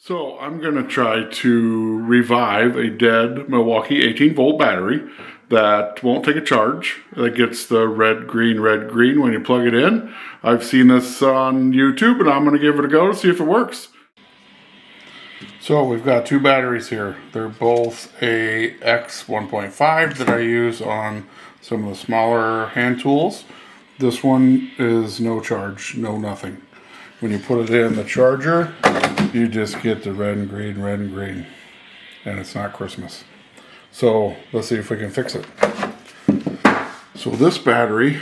So I'm going to try to revive a dead Milwaukee 18-volt battery that won't take a charge, that gets the red, green when you plug it in. I've seen this on YouTube and I'm going to give it a go to see if it works. So we've got two batteries here. They're both a X1.5 that I use on some of the smaller hand tools. This one is no charge, no nothing. When you put it in the charger, you just get the red and green, and it's not Christmas. So let's see if we can fix it. So this battery,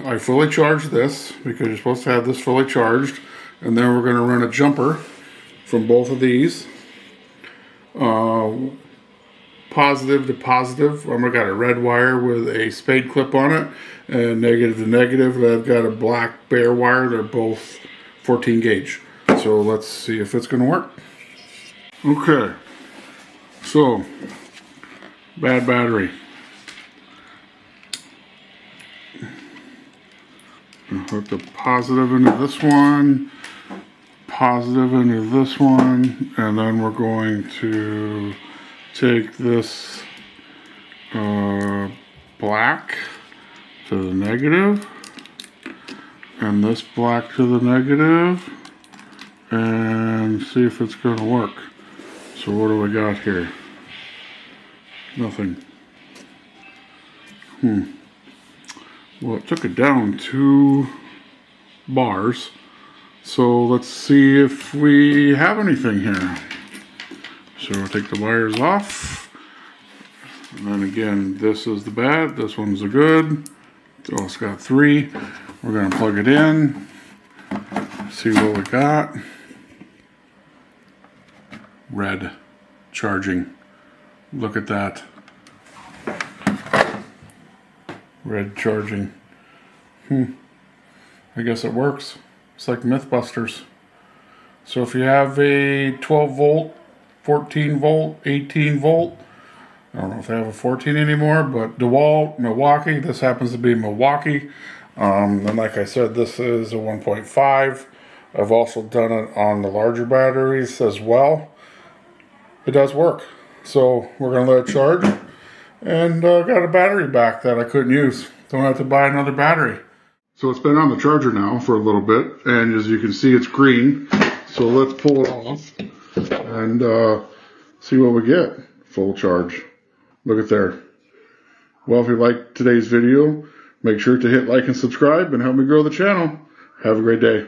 I fully charged this because you're supposed to have this fully charged, and then we're going to run a jumper from both of these, positive to positive. I've got a red wire with a spade clip on it, and negative to negative. I've got a black bare wire. They're both 14 gauge. So let's see if it's going to work. Okay, so bad battery. Hook the positive into this one, positive into this one, and then we're going to take this black to the negative, and this black to the negative, and see if it's going to work. So what do we got here? Nothing. Well, it took it down 2 bars. So let's see if we have anything here. So we'll take the wires off. And then again, this is the bad, this one's the good. So it's got 3. We're going to plug it in, see what we got. Red charging. Look at that. Red charging. I guess it works. It's like Mythbusters. So if you have a 12 volt, 14 volt, 18 volt, I don't know if they have a 14 anymore, but DeWalt, Milwaukee, this happens to be Milwaukee. And like I said, this is a 1.5. I've also done it on the larger batteries as well. It does work. So we're going to let it charge. And got a battery back that I couldn't use. Don't have to buy another battery. So it's been on the charger now for a little bit. And as you can see, it's green. So let's pull it off and see what we get. Full charge. Look at there. Well, if you liked today's video, make sure to hit like and subscribe and help me grow the channel. Have a great day.